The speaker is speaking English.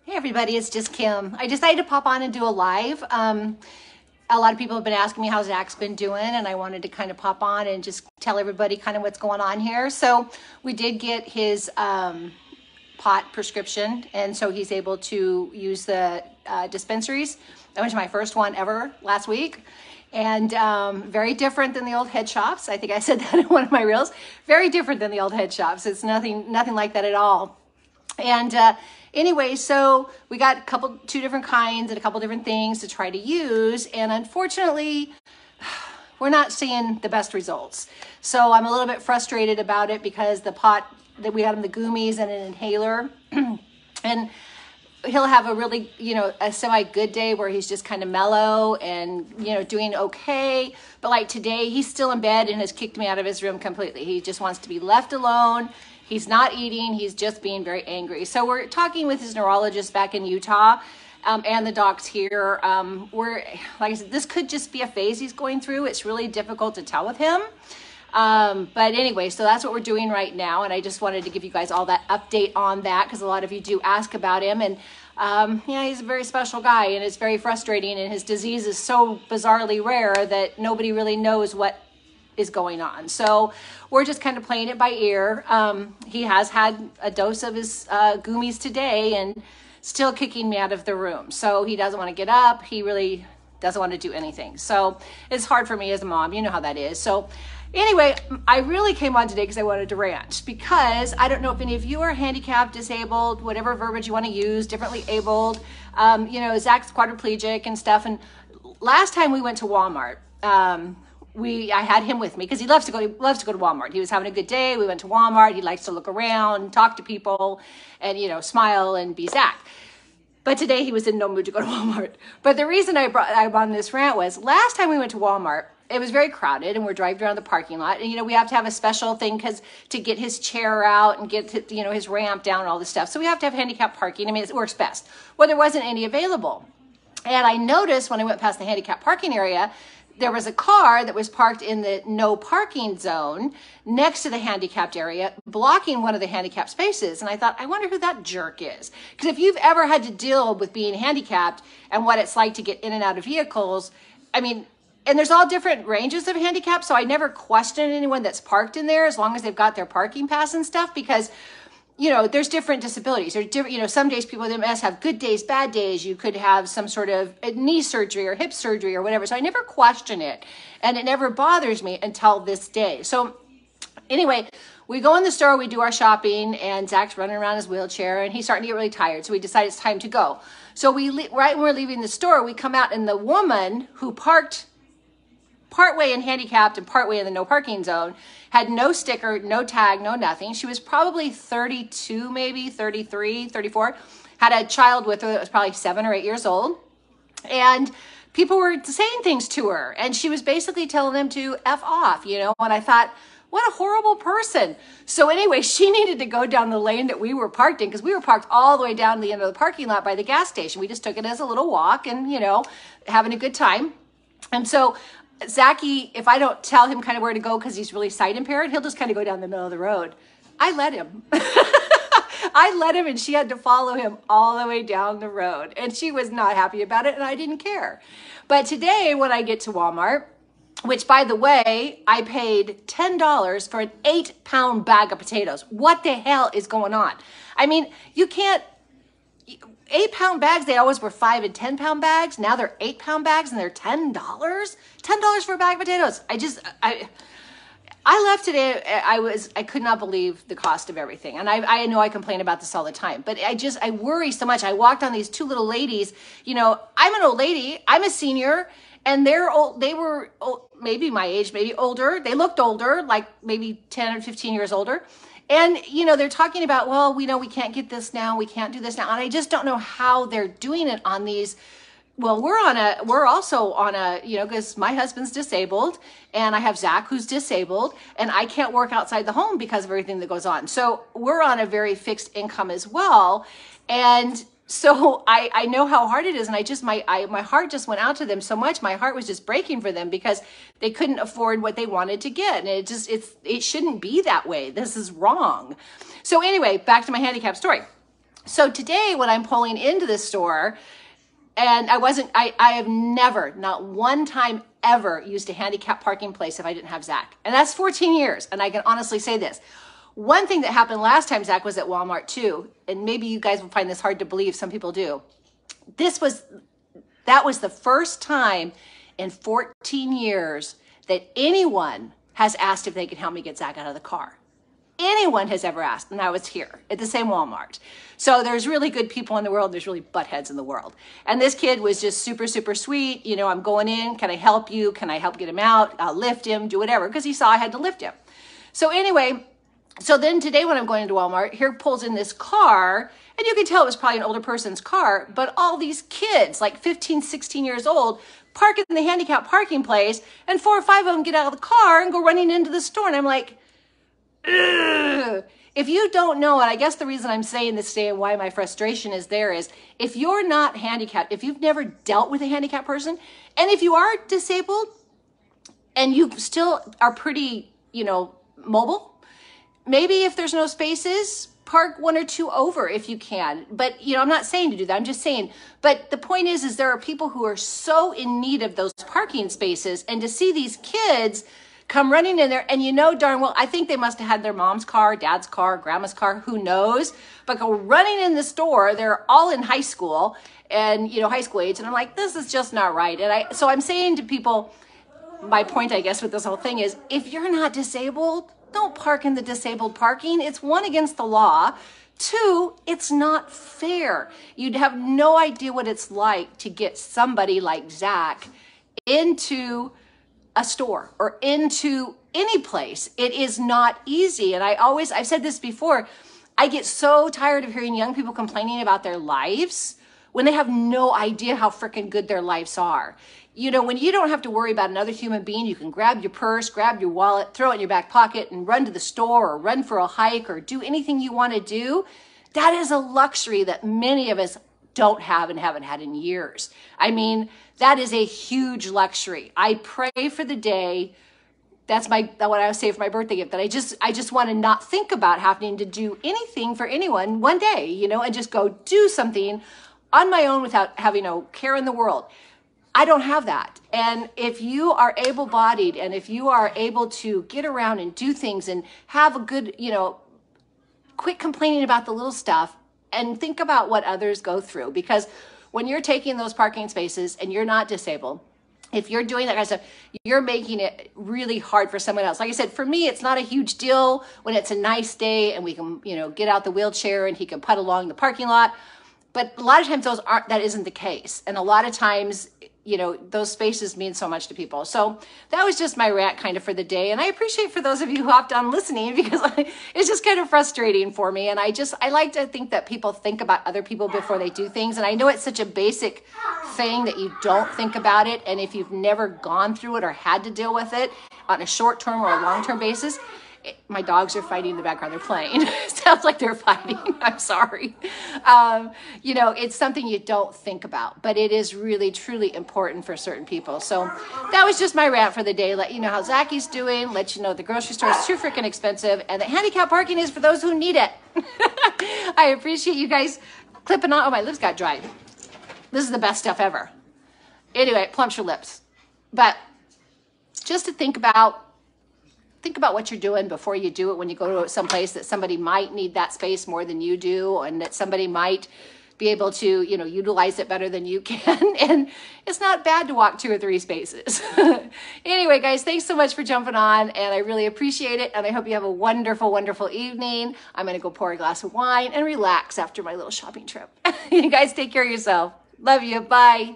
Hey everybody, it's just Kim. I decided to pop on and do a live. A lot of people have been asking me how Zach's been doing, and I wanted to kind of pop on and just tell everybody kind of what's going on here. So we did get his pot prescription, and so he's able to use the dispensaries. I went to my first one ever last week, and very different than the old head shops. I think I said that in one of my reels. Very different than the old head shops. It's nothing like that at all. And anyway, so we got two different kinds and a couple different things to try to use. And unfortunately, we're not seeing the best results. So I'm a little bit frustrated about it because the pot that we got him, the gummies and an inhaler, and he'll have a really, a semi-good day where he's just kind of mellow and, doing okay. But like today, he's still in bed and has kicked me out of his room completely. He just wants to be left alone. He's not eating. He's just being very angry. So we're talking with his neurologist back in Utah and the docs here. Like I said, this could just be a phase he's going through. It's really difficult to tell with him. But anyway, so that's what we're doing right now. And I just wanted to give you guys all that update on that because a lot of you do ask about him. And he's a very special guy and it's very frustrating. And his disease is so bizarrely rare that nobody really knows what is going on. So we're just kind of playing it by ear. He has had a dose of his gummies today and still kicking me out of the room. So he doesn't want to get up. He really doesn't want to do anything. So it's hard for me as a mom. You know how that is. So anyway, I really came on today because I wanted to rant because I don't know if any of you are handicapped, disabled, whatever verbiage you want to use, differently abled. Zach's quadriplegic and stuff. And last time we went to Walmart, I had him with me because he loves to go to Walmart. He was having a good day. We went to Walmart. He likes to look around, talk to people, and smile and be Zach. But today he was in no mood to go to Walmart. But the reason I'm on this rant was last time we went to Walmart, it was very crowded and we're driving around the parking lot. And, we have to have a special thing to get his chair out and get, his ramp down and all this stuff. So we have to have handicapped parking. I mean, it works best. Well, there wasn't any available. And I noticed when I went past the handicapped parking area, there was a car that was parked in the no parking zone next to the handicapped area, blocking one of the handicapped spaces. And I thought, I wonder who that jerk is. Because if you've ever had to deal with being handicapped and what it's like to get in and out of vehicles, I mean, and there's all different ranges of handicap. So I never question anyone that's parked in there as long as they've got their parking pass and stuff, because there's different disabilities. There's different, some days people with MS have good days, bad days. You could have some sort of knee surgery or hip surgery or whatever. So I never question it. And it never bothers me until this day. So anyway, we go in the store, we do our shopping, and Zach's running around his wheelchair, and he's starting to get really tired. So we decide it's time to go. So right when we're leaving the store, we come out, and the woman who parked partway in handicapped and partway in the no parking zone had no sticker, no tag, no nothing. She was probably 32, maybe 33, 34, had a child with her that was probably 7 or 8 years old. And people were saying things to her. And she was basically telling them to F off, And I thought, what a horrible person. So anyway, she needed to go down the lane that we were parked in because we were parked all the way down to the end of the parking lot by the gas station. We just took it as a little walk and, having a good time. And so Zachy, if I don't tell him kind of where to go because he's really sight impaired, he'll just kind of go down the middle of the road. I let him. I let him, and she had to follow him all the way down the road. And she was not happy about it, and I didn't care. But today, when I get to Walmart, which, by the way, I paid $10 for an 8-pound bag of potatoes. What the hell is going on? I mean, you can't... 8-pound bags, they always were 5 and 10-pound bags. Now they're 8-pound bags and they're $10. $10 for a bag of potatoes. I left today. I could not believe the cost of everything. And I know I complain about this all the time, but I worry so much. I walked on these two little ladies. I'm an old lady. I'm a senior, and they're old. They were old, maybe my age, maybe older. They looked older, like maybe 10 or 15 years older. And, they're talking about, well, we know we can't get this now. We can't do this now. And I just don't know how they're doing it on these. Well, we're also on a, because my husband's disabled and I have Zach who's disabled and I can't work outside the home because of everything that goes on. So we're on a very fixed income as well. And so I know how hard it is. And my heart just went out to them so much. My heart was just breaking for them because they couldn't afford what they wanted to get. And it shouldn't be that way. This is wrong. So anyway, back to my handicap story. So today when I'm pulling into the store, and I have never, not one time ever used a handicapped parking place if I didn't have Zach. And that's 14 years. And I can honestly say this. One thing that happened last time Zach was at Walmart too, and maybe you guys will find this hard to believe, some people do. That was the first time in 14 years that anyone has asked if they can help me get Zach out of the car. Anyone has ever asked, and I was here at the same Walmart. So there's really good people in the world. There's really buttheads in the world. And this kid was just super, super sweet. You know, I'm going in. Can I help you? Can I help get him out? I'll lift him, do whatever, because he saw I had to lift him. So anyway, so then today when I'm going into Walmart, here pulls in this car, and you can tell it was probably an older person's car, but all these kids, like 15, 16 years old, park in the handicapped parking place, and 4 or 5 of them get out of the car and go running into the store. And I'm like, ugh. If you don't know, and I guess the reason I'm saying this today and why my frustration is there is, if you're not handicapped, if you've never dealt with a handicapped person, and if you are disabled and you still are pretty, you know, mobile, maybe if there's no spaces, park 1 or 2 over if you can. But, you know, I'm not saying to do that. I'm just saying, but the point is there are people who are so in need of those parking spaces, and to see these kids come running in there, and you know darn well, I think they must have had their mom's car, dad's car, grandma's car, who knows, but go running in the store. They're all in high school and, you know, high school age. And I'm like, this is just not right. And so I'm saying to people, my point, I guess, with this whole thing is, if you're not disabled, don't park in the disabled parking. It's 1, against the law. 2, it's not fair. You'd have no idea what it's like to get somebody like Zach into a store or into any place. It is not easy. And I've said this before, I get so tired of hearing young people complaining about their lives when they have no idea how freaking good their lives are. You know, when you don't have to worry about another human being, you can grab your purse, grab your wallet, throw it in your back pocket and run to the store or run for a hike or do anything you want to do. That is a luxury that many of us don't have and haven't had in years. I mean, that is a huge luxury. I pray for the day. That's what I would say for my birthday gift, that I just want to not think about having to do anything for anyone one day, you know, and just go do something on my own without having no care in the world. I don't have that. And if you are able-bodied and if you are able to get around and do things and have a good, you know, quit complaining about the little stuff and think about what others go through. Because when you're taking those parking spaces and you're not disabled, if you're doing that kind of stuff, you're making it really hard for someone else. Like I said, for me, it's not a huge deal when it's a nice day and we can, you know, get out the wheelchair and he can putt along the parking lot. But a lot of times that isn't the case. And a lot of times, you know, those spaces mean so much to people. So that was just my rant kind of for the day. And I appreciate for those of you who hopped on listening, because it's just kind of frustrating for me. And I like to think that people think about other people before they do things. And I know it's such a basic thing that you don't think about it. And if you've never gone through it or had to deal with it on a short-term or a long-term basis, my dogs are fighting in the background. They're playing. It sounds like they're fighting. I'm sorry. You know, it's something you don't think about, but it is really, truly important for certain people. So that was just my rant for the day. Let you know how Zachy's doing. Let you know the grocery store is too freaking expensive, and the handicap parking is for those who need it. I appreciate you guys clipping on. Oh, my lips got dry. This is the best stuff ever. Anyway, it plumps your lips. But just to think about what you're doing before you do it, when you go to some place that somebody might need that space more than you do, and that somebody might be able to, you know, utilize it better than you can. And it's not bad to walk 2 or 3 spaces. Anyway, guys, thanks so much for jumping on, and I really appreciate it. And I hope you have a wonderful, wonderful evening. I'm going to go pour a glass of wine and relax after my little shopping trip. You guys take care of yourself. Love you. Bye.